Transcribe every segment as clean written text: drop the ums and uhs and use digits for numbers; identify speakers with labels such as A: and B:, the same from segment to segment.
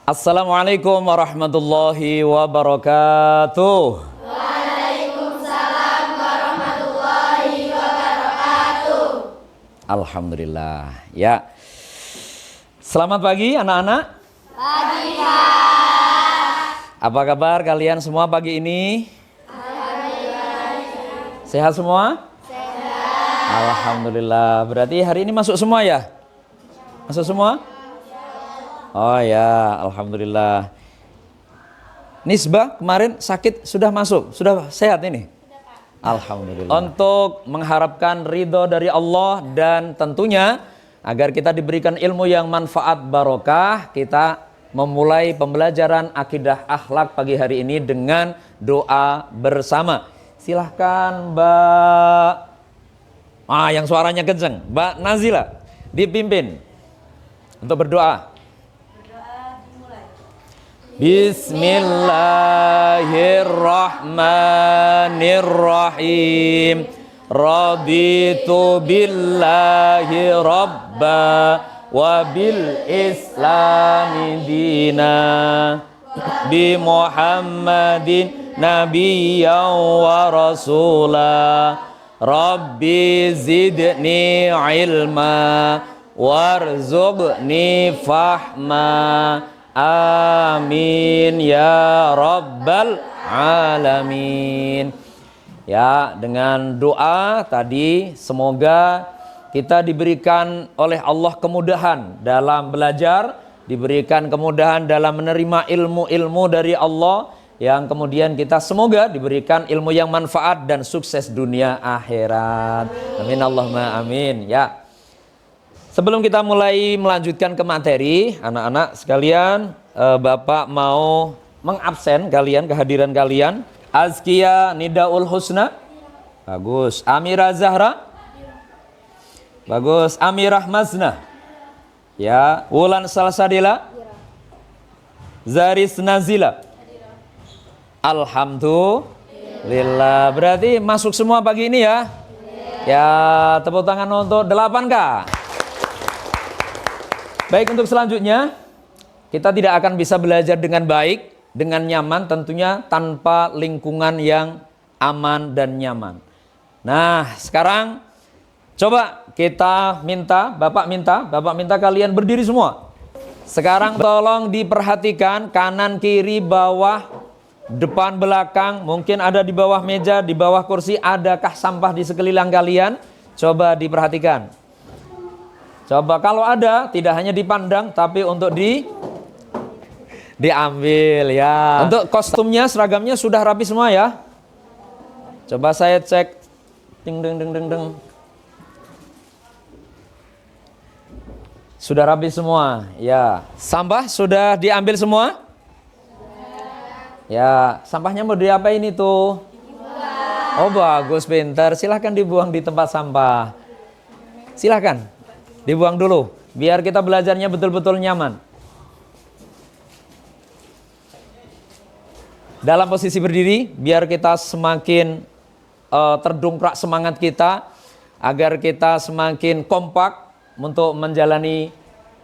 A: Assalamualaikum warahmatullahi wabarakatuh.
B: Waalaikumsalam warahmatullahi wabarakatuh.
A: Alhamdulillah. Ya. Selamat pagi anak-anak.
B: Pagi, Pak.
A: Apa kabar kalian semua pagi ini?
B: Alhamdulillah.
A: Sehat semua?
B: Sehat.
A: Alhamdulillah. Berarti hari ini masuk semua ya? Masuk semua? Oh ya, alhamdulillah. Nisbah kemarin sakit sudah masuk, sudah sehat ini? Alhamdulillah. Untuk mengharapkan ridho dari Allah dan tentunya agar kita diberikan ilmu yang manfaat barokah, kita memulai pembelajaran akidah akhlak pagi hari ini dengan doa bersama. Silahkan Mbak, yang suaranya kenceng, Mbak Nazila dipimpin untuk berdoa. Bismillahirrahmanirrahim. Raditu billahi rabba wa bil islami dina bi Muhammadin nabiyyan wa rasula. Rabbi zidni ilma warzuqni fahma. Amin ya rabbal alamin. Ya, dengan doa tadi semoga kita diberikan oleh Allah kemudahan dalam belajar, diberikan kemudahan dalam menerima ilmu-ilmu dari Allah, yang kemudian kita semoga diberikan ilmu yang manfaat dan sukses dunia akhirat. Amin Allahumma amin. Ya. Sebelum kita mulai melanjutkan ke materi, anak-anak sekalian, Bapak mau mengabsen kalian, kehadiran kalian. Azkia Nidaul Husna. Bagus. Amira Zahra. Bagus. Amirah Mazna. Ya. Wulan Salsadila. Zaris Nazila. Alhamdulillah. Berarti masuk semua pagi ini ya. Ya, tepuk tangan untuk 8K. Baik, untuk selanjutnya kita tidak akan bisa belajar dengan baik, dengan nyaman tentunya tanpa lingkungan yang aman dan nyaman. Nah, sekarang coba kita Bapak minta kalian berdiri semua. Sekarang tolong diperhatikan kanan, kiri, bawah, depan, belakang, mungkin ada di bawah meja, di bawah kursi, adakah sampah di sekeliling kalian? Coba diperhatikan. Coba kalau ada, tidak hanya dipandang tapi untuk diambil ya. Untuk kostumnya, seragamnya sudah rapi semua ya. Coba saya cek. Ding ding ding ding ding. Sudah rapi semua. Ya. Sampah sudah diambil semua? Ya, sampahnya mau diapain itu? Oh bagus, pintar. Silahkan dibuang di tempat sampah. Silahkan dibuang dulu, biar kita belajarnya betul-betul nyaman. Dalam posisi berdiri, biar kita semakin terdongkrak semangat kita, agar kita semakin kompak untuk menjalani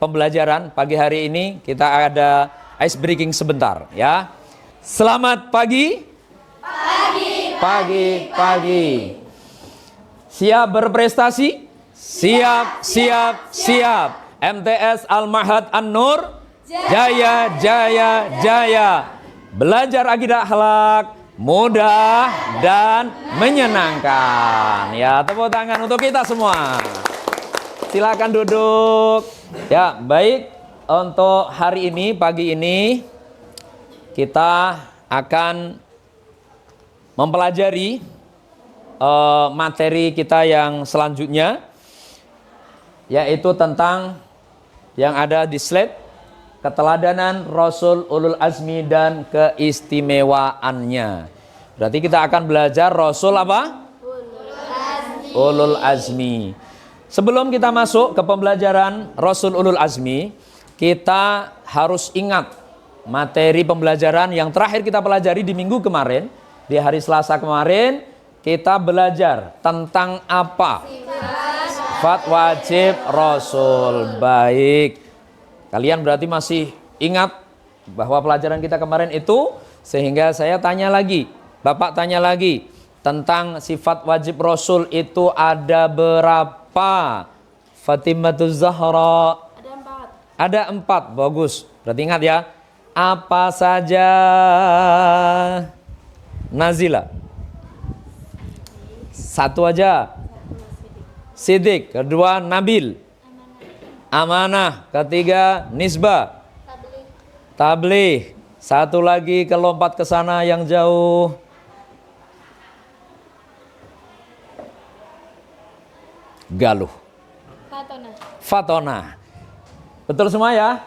A: pembelajaran pagi hari ini. Kita ada ice breaking sebentar ya. Selamat pagi. Pagi. Siap berprestasi? Siap. MTS Al-Mahad An-Nur Jaya. Belajar akidah akhlak mudah dan menyenangkan. Ya, tepuk tangan untuk kita semua. Silakan duduk. Ya, baik. Untuk hari ini, pagi ini kita akan mempelajari materi kita yang selanjutnya, yaitu tentang yang ada di slide, keteladanan Rasul Ulul Azmi dan keistimewaannya. Berarti kita akan belajar Rasul apa? Ulul Azmi. Sebelum kita masuk ke pembelajaran Rasul Ulul Azmi, kita harus ingat materi pembelajaran yang terakhir kita pelajari di minggu kemarin. Di hari Selasa kemarin kita belajar tentang apa? Sifat wajib Rasul. Baik. Kalian berarti masih ingat bahwa pelajaran kita kemarin itu, sehingga saya tanya lagi, Bapak tanya lagi tentang sifat wajib Rasul itu ada berapa? Fatimatuz Zahra. Ada 4. Bagus. Berarti ingat ya. Apa saja? Nazila. 1 aja. Sidik. Kedua Nabil. Amanah. Ketiga Nisbah. Tabligh. 1 lagi kelompat ke sana yang jauh. Galuh. Fatona. Betul semua ya?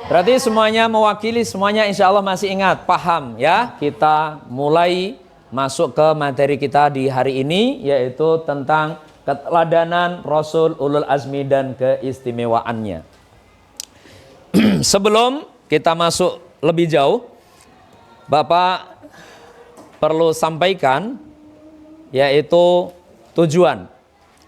A: Berarti semuanya mewakili, semuanya insya Allah masih ingat, paham ya? Kita mulai masuk ke materi kita di hari ini, yaitu tentang keteladanan Rasul Ulul Azmi dan keistimewaannya. Sebelum kita masuk lebih jauh, Bapak perlu sampaikan, yaitu tujuan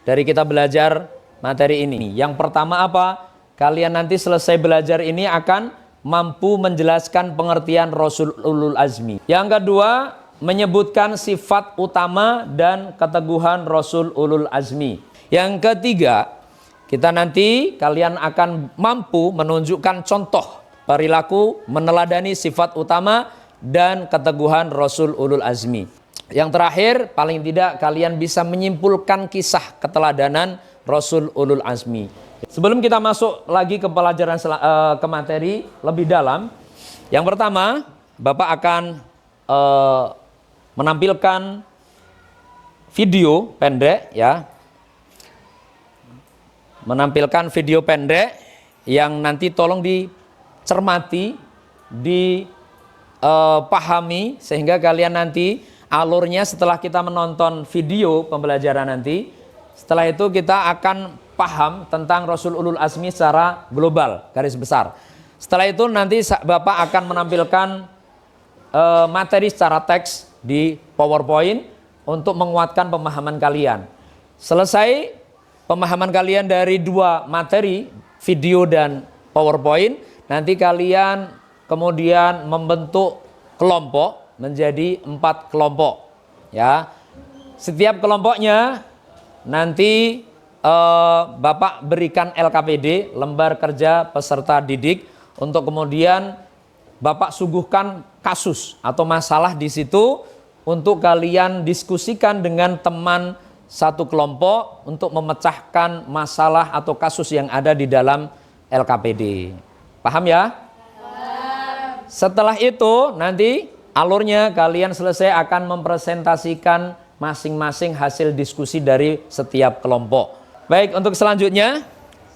A: dari kita belajar materi ini. Yang pertama apa? Kalian nanti selesai belajar ini akan mampu menjelaskan pengertian Rasul Ulul Azmi. Yang kedua, menyebutkan sifat utama dan keteguhan Rasul Ulul Azmi. Yang ketiga, kita nanti kalian akan mampu menunjukkan contoh perilaku meneladani sifat utama dan keteguhan Rasul Ulul Azmi. Yang terakhir, paling tidak kalian bisa menyimpulkan kisah keteladanan Rasul Ulul Azmi. Sebelum kita masuk lagi ke pelajaran ke materi lebih dalam, yang pertama Bapak akan menampilkan video pendek ya, menampilkan video pendek yang nanti tolong dicermati, dipahami sehingga kalian nanti alurnya setelah kita menonton video pembelajaran nanti, setelah itu kita akan paham tentang Rasul Ulul Azmi secara global, garis besar. Setelah itu nanti Bapak akan menampilkan materi secara teks di PowerPoint untuk menguatkan pemahaman kalian. Selesai pemahaman kalian dari 2 materi, video dan PowerPoint, nanti kalian kemudian membentuk kelompok menjadi 4 kelompok. Ya, setiap kelompoknya nanti Bapak berikan LKPD, lembar kerja peserta didik, untuk kemudian Bapak suguhkan kasus atau masalah di situ untuk kalian diskusikan dengan teman satu kelompok untuk memecahkan masalah atau kasus yang ada di dalam LKPD. Paham ya? Setelah itu nanti alurnya kalian selesai akan mempresentasikan masing-masing hasil diskusi dari setiap kelompok. Baik, untuk selanjutnya,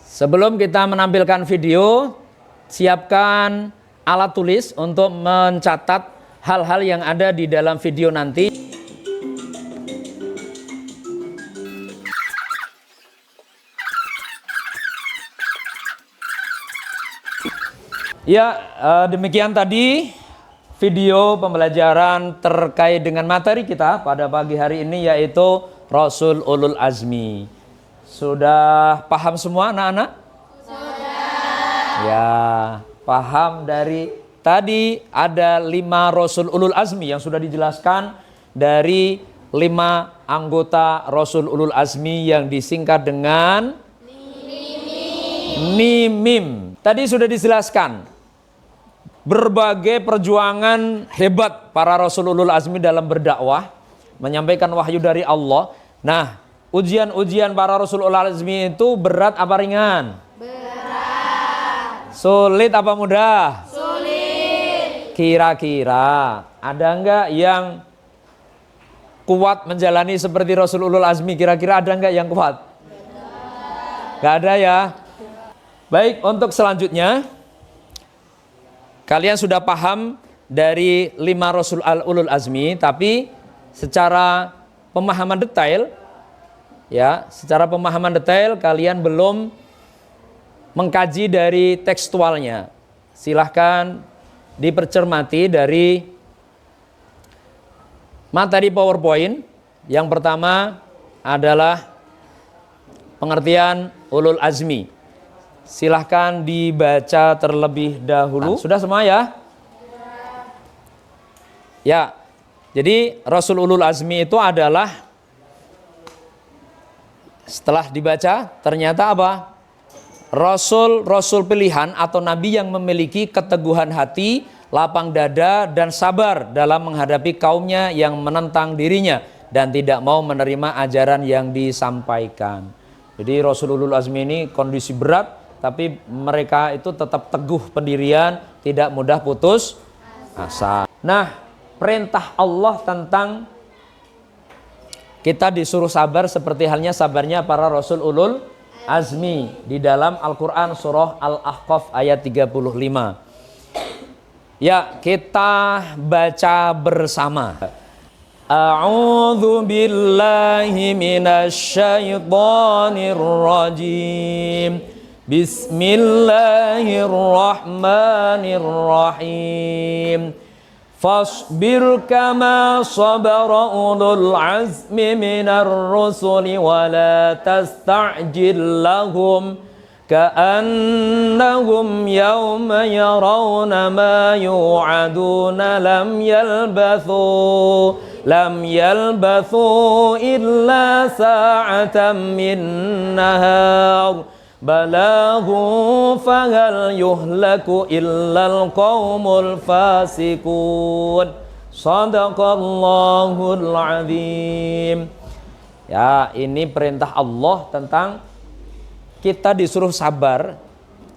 A: sebelum kita menampilkan video, siapkan alat tulis untuk mencatat hal-hal yang ada di dalam video nanti. Ya, demikian tadi video pembelajaran terkait dengan materi kita pada pagi hari ini, yaitu Rasul Ulul Azmi. Sudah paham semua anak-anak? Sudah. Ya, paham dari tadi ada 5 Rasul Ulul Azmi yang sudah dijelaskan dari 5 anggota Rasul Ulul Azmi yang disingkat dengan NIMIM. Tadi sudah dijelaskan berbagai perjuangan hebat para Rasul Ulul Azmi dalam berdakwah, menyampaikan wahyu dari Allah. Nah, ujian-ujian para Rasul Ulul Azmi itu berat apa ringan? Berat. Sulit apa mudah? Sulit. Kira-kira ada enggak yang kuat menjalani seperti Rasul Ulul Azmi? Kira-kira ada enggak yang kuat? Enggak ada ya? Baik, untuk selanjutnya kalian sudah paham dari 5 Rasul Ulul Azmi, tapi secara pemahaman detail, ya, secara pemahaman detail kalian belum mengkaji dari tekstualnya. Silahkan dipercermati dari materi PowerPoint. Yang pertama adalah pengertian ulul azmi. Silahkan dibaca terlebih dahulu. Sudah semua ya? Ya. Jadi Rasul ulul azmi itu adalah, setelah dibaca ternyata apa? Rasul pilihan atau nabi yang memiliki keteguhan hati, lapang dada dan sabar dalam menghadapi kaumnya yang menentang dirinya dan tidak mau menerima ajaran yang disampaikan. Jadi Rasul ulul azmi ini kondisi berat, tapi mereka itu tetap teguh pendirian, tidak mudah putus asa. Nah, perintah Allah tentang kita disuruh sabar seperti halnya sabarnya para Rasul ulul azmi di dalam Al-Quran surah Al-Ahqaf ayat 35. Ya, kita baca bersama. A'udzu billahi minasyaitonir rajim. Bismillahirrahmanirrahim. Fasbir kama sabara ulul azmi minar rusuli wa la tasta'jil lahum ka'annahum yawma yarawna ma yu'aduna lam yalbathu illa sa'atan min nahar balagu fahal yuhlaku illal qawmul fasikun. Sadaqallahul azim. Ya, ini perintah Allah tentang kita disuruh sabar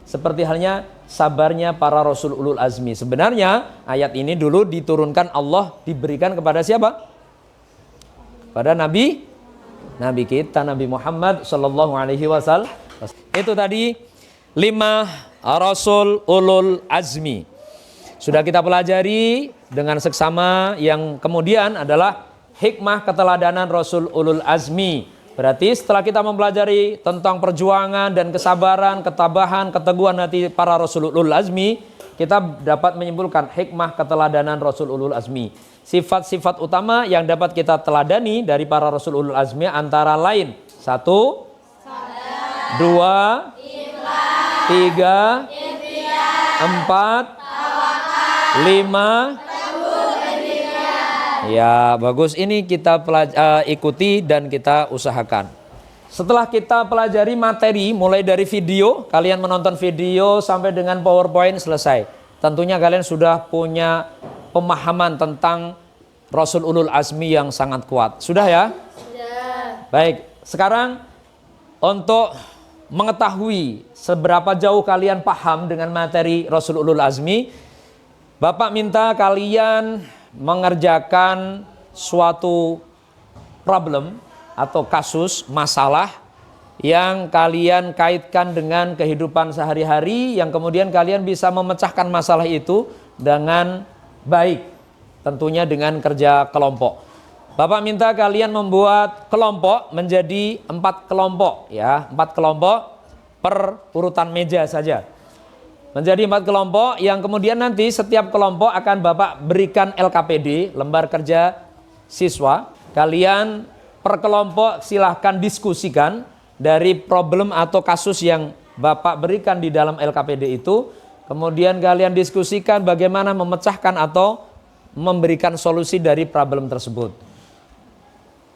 A: seperti halnya sabarnya para Rasul ulul azmi. Sebenarnya ayat ini dulu diturunkan Allah, diberikan kepada siapa? Pada Nabi kita, Nabi Muhammad sallallahu alaihi wasallam. Itu tadi 5 Rasul ulul azmi. Sudah kita pelajari dengan seksama, yang kemudian adalah hikmah keteladanan Rasul ulul azmi. Berarti setelah kita mempelajari tentang perjuangan dan kesabaran, ketabahan, keteguhan hati para Rasul ulul azmi, kita dapat menyimpulkan hikmah keteladanan Rasul ulul azmi. Sifat-sifat utama yang dapat kita teladani dari para Rasul ulul azmi antara lain: 1, 2, 3, 4, 5. Ya, bagus. Ini kita ikuti dan kita usahakan. Setelah kita pelajari materi mulai dari video, kalian menonton video sampai dengan PowerPoint selesai. Tentunya kalian sudah punya pemahaman tentang Rasul ulul azmi yang sangat kuat. Sudah ya? Sudah. Baik, sekarang untuk mengetahui seberapa jauh kalian paham dengan materi Rasul ulul azmi, Bapak minta kalian mengerjakan suatu problem atau kasus, masalah yang kalian kaitkan dengan kehidupan sehari-hari, yang kemudian kalian bisa memecahkan masalah itu dengan baik, tentunya dengan kerja kelompok. Bapak minta kalian membuat kelompok menjadi 4 kelompok ya, 4 kelompok per urutan meja saja. Menjadi 4 kelompok yang kemudian nanti setiap kelompok akan Bapak berikan LKPD, lembar kerja siswa. Kalian per kelompok silahkan diskusikan dari problem atau kasus yang Bapak berikan di dalam LKPD itu. Kemudian kalian diskusikan bagaimana memecahkan atau memberikan solusi dari problem tersebut.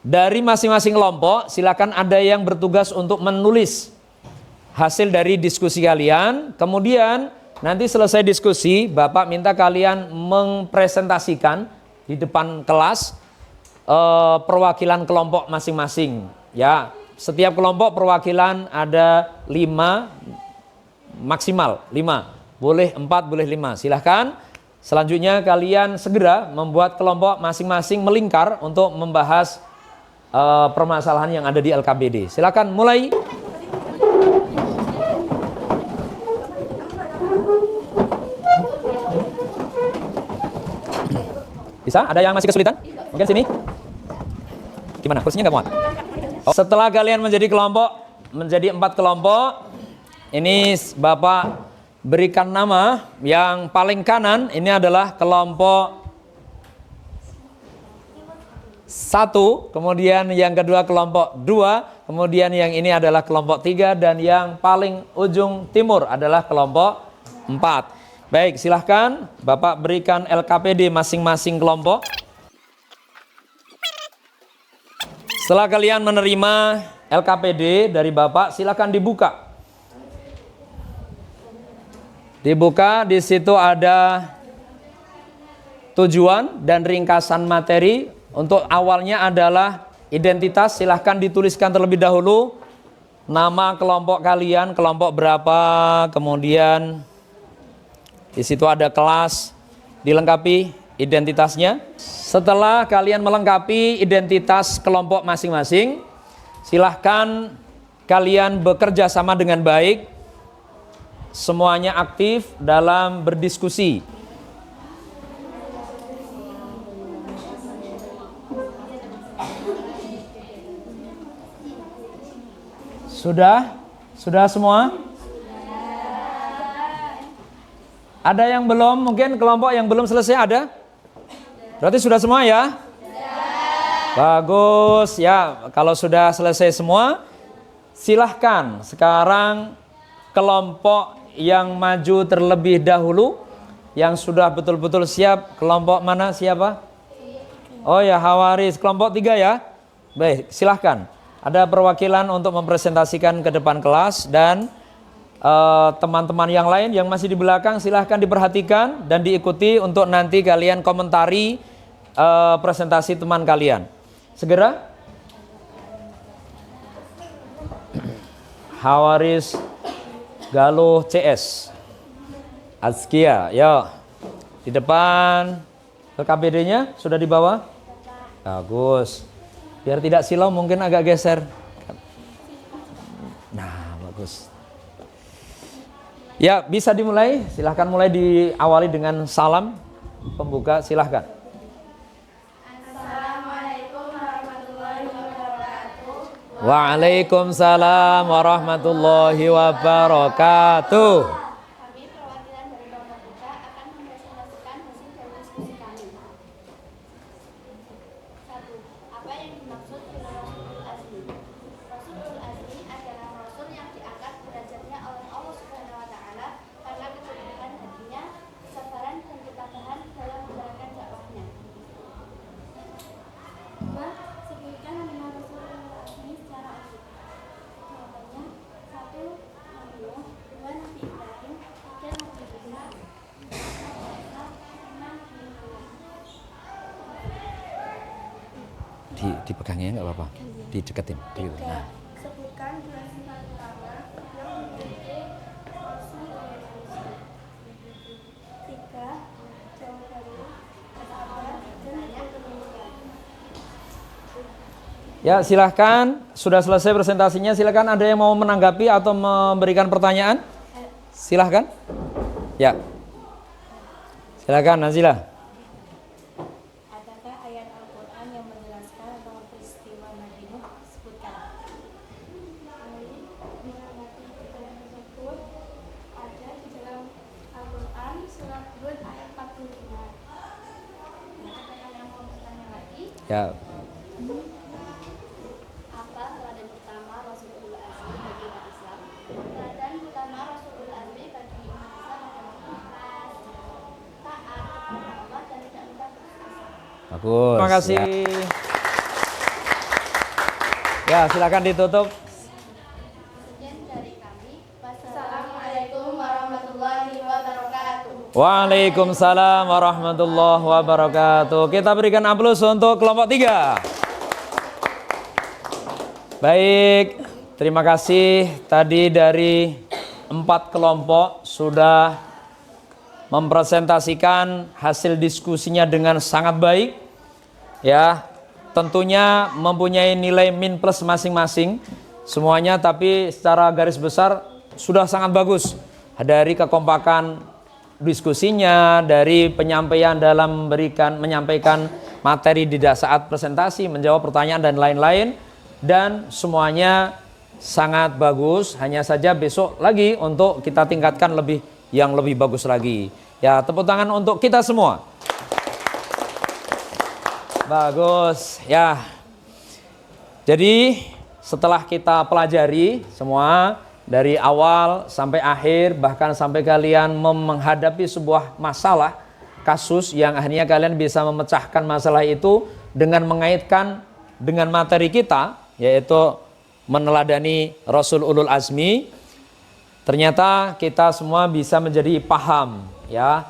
A: Dari masing-masing kelompok silakan ada yang bertugas untuk menulis hasil dari diskusi kalian. Kemudian nanti selesai diskusi, Bapak minta kalian mempresentasikan di depan kelas perwakilan kelompok masing-masing. Ya, setiap kelompok perwakilan ada 5, maksimal 5. Boleh 4, boleh 5. Silahkan. Selanjutnya kalian segera membuat kelompok masing-masing melingkar untuk membahas permasalahan yang ada di LKPD. Silakan mulai. Bisa? Ada yang masih kesulitan? Mungkin sini. Gimana? Kursinya nggak muat? Oh. Setelah kalian menjadi kelompok, menjadi 4 kelompok, ini Bapak berikan nama. Yang paling kanan ini adalah kelompok 1, kemudian yang kedua kelompok 2, kemudian yang ini adalah kelompok 3, dan yang paling ujung timur adalah kelompok 4. Baik, silahkan Bapak berikan LKPD masing-masing kelompok. Setelah kalian menerima LKPD dari Bapak, silahkan dibuka. Dibuka, di situ ada tujuan dan ringkasan materi. Untuk awalnya adalah identitas, silahkan dituliskan terlebih dahulu nama kelompok kalian, kelompok berapa, kemudian di situ ada kelas, dilengkapi identitasnya. Setelah kalian melengkapi identitas kelompok masing-masing, silahkan kalian bekerja sama dengan baik, semuanya aktif dalam berdiskusi. Sudah? Sudah semua? Ada yang belum? Mungkin kelompok yang belum selesai ada? Berarti sudah semua ya? Bagus ya. Kalau sudah selesai semua, silahkan sekarang kelompok yang maju terlebih dahulu, yang sudah betul-betul siap. Kelompok mana, siapa? Oh ya, Hawaris, kelompok 3 ya. Baik, silahkan. Ada perwakilan untuk mempresentasikan ke depan kelas, dan teman-teman yang lain yang masih di belakang silahkan diperhatikan dan diikuti untuk nanti kalian komentari presentasi teman kalian. Segera. Hawaris Galuh CS Azkia, yo. Di depan. LKPD-nya sudah dibawa? Bagus. Biar tidak silau mungkin agak geser. Nah, bagus. Ya, bisa dimulai. Silahkan mulai, diawali dengan salam pembuka, silahkan.
B: Assalamualaikum warahmatullahi wabarakatuh.
A: Waalaikumsalam warahmatullahi wabarakatuh.
B: Kami perwakilan dari kelompok 3 akan mempresentasikan hasil dari diskusi kami. 1. Apa yang dimaksud dengan Rasulul Azmi? Rasulul Azmi adalah Rasul yang diangkat derajatnya oleh Allah Subhanahu wa Ta'ala karena kejujuran hatinya, kesabaran dan ketabahan dalam menjalankan dakwahnya. 2. Sebutkan nama Rasulul Azmi secara utuh. Jawabannya: 1. Nabi Nuh, 2. Nabi Ibrahim, 3. Nabi Musa, 4. Nabi Isa, 5. Nabi Muhammad.
A: Dipegangnya nggak apa-apa, dideketin. Nah.
B: Sebutkan 2 sifat utama yang dimiliki Rasul oleh manusia. 3. Jawabannya: sabar dan kebenaran.
A: Ya, silahkan. Sudah selesai presentasinya. Silahkan, ada yang mau menanggapi atau memberikan pertanyaan? Silahkan. Ya. Silahkan, Nazila.
B: Adakah ayat Al-Quran yang menjelaskan tentang peristiwa Nabi Nuh? Sebutkan. Mengamati ayat tersebut ada di dalam Al-Quran surat Hud ayat 45. Adakah yang mau bertanya lagi?
A: Ya.
B: Apa teladan utama Rasulul Azmi bagi umat Islam? Teladan utama Rasulul Azmi bagi umat Islam adalah ikhlas, taat kepada Allah dan tidak mudah putus asa.
A: Bagus. Terima kasih. Ya, silakan ditutup.
B: Sekian dari kami. Wassalamualaikum warahmatullahi wabarakatuh.
A: Waalaikumsalam warahmatullahi wabarakatuh. Kita berikan aplaus untuk kelompok 3. Baik, terima kasih tadi dari 4 kelompok sudah mempresentasikan hasil diskusinya dengan sangat baik. Ya, tentunya mempunyai nilai min plus masing-masing semuanya, tapi secara garis besar sudah sangat bagus. Dari kekompakan diskusinya, dari penyampaian dalam menyampaikan materi di saat presentasi, menjawab pertanyaan dan lain-lain, dan semuanya sangat bagus. Hanya saja besok lagi untuk kita tingkatkan yang lebih bagus lagi. Ya, tepuk tangan untuk kita semua. Bagus. Ya. Jadi setelah kita pelajari semua dari awal sampai akhir, bahkan sampai kalian menghadapi sebuah masalah, kasus yang akhirnya kalian bisa memecahkan masalah itu dengan mengaitkan dengan materi kita, yaitu meneladani Rasul Ulul Azmi. Ternyata kita semua bisa menjadi paham ya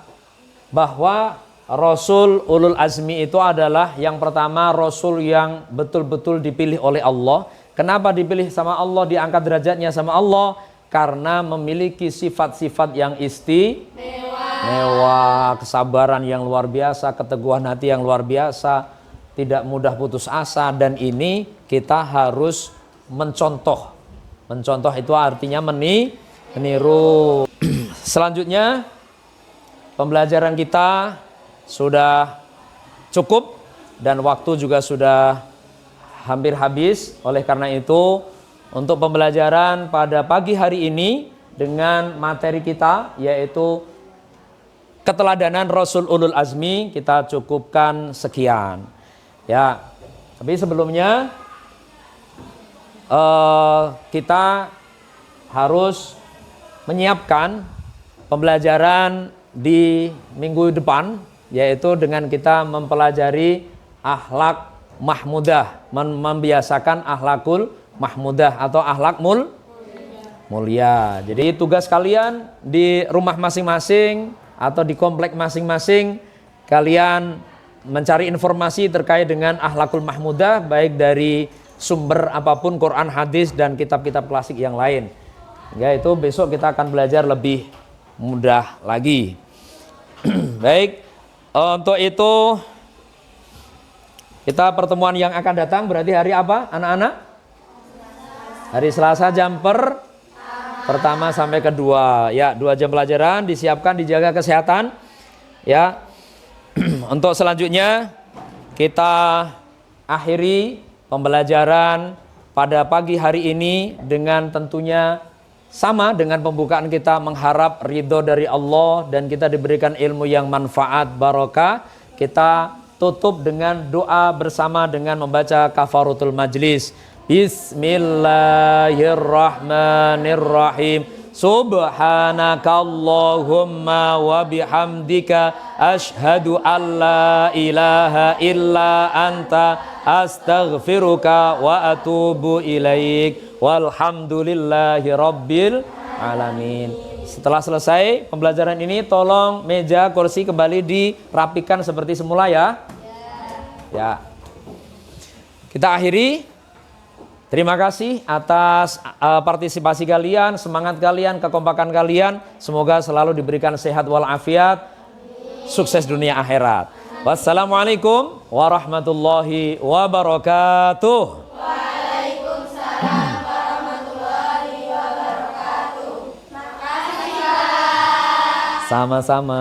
A: bahwa Rasul Ulul Azmi itu adalah yang pertama Rasul yang betul-betul dipilih oleh Allah. Kenapa dipilih sama Allah, diangkat derajatnya sama Allah? Karena memiliki sifat-sifat yang istimewa, kesabaran yang luar biasa, keteguhan hati yang luar biasa, tidak mudah putus asa, dan ini kita harus mencontoh. Mencontoh itu artinya meniru. Selanjutnya pembelajaran kita sudah cukup dan waktu juga sudah hampir habis. Oleh karena itu, untuk pembelajaran pada pagi hari ini dengan materi kita yaitu keteladanan Rasul Ulul Azmi, kita cukupkan sekian. Ya, tapi sebelumnya kita harus menyiapkan pembelajaran di minggu depan, yaitu dengan kita mempelajari akhlak mahmudah, membiasakan akhlakul mahmudah atau akhlak mulia. Jadi tugas kalian di rumah masing-masing atau di komplek masing-masing, kalian mencari informasi terkait dengan akhlakul mahmudah, baik dari sumber apapun, Quran, hadis, dan kitab-kitab klasik yang lain. Ya, itu besok kita akan belajar lebih mudah lagi. Baik, untuk itu kita pertemuan yang akan datang berarti hari apa anak-anak? Hari Selasa jam pertama sampai kedua. Ya, 2 jam pelajaran, disiapkan, dijaga kesehatan. Ya. Untuk selanjutnya kita akhiri pembelajaran pada pagi hari ini dengan tentunya sama dengan pembukaan kita, mengharap ridho dari Allah dan kita diberikan ilmu yang manfaat, barokah. Kita tutup dengan doa bersama dengan membaca kafaratul majlis. Bismillahirrahmanirrahim. Subhanakallahumma wa bihamdika asyhadu an la ilaha illa anta astaghfiruka wa atubu ilaik. Walhamdulillahi rabbil alamin. Setelah selesai pembelajaran ini, tolong meja kursi kembali dirapikan seperti semula ya. Ya. Kita akhiri. Terima kasih atas partisipasi kalian, semangat kalian, kekompakan kalian. Semoga selalu diberikan sehat walafiat, sukses dunia akhirat. Wassalamualaikum warahmatullahi wabarakatuh.
B: Waalaikumsalam warahmatullahi wabarakatuh. Makasih.
A: Sama-sama.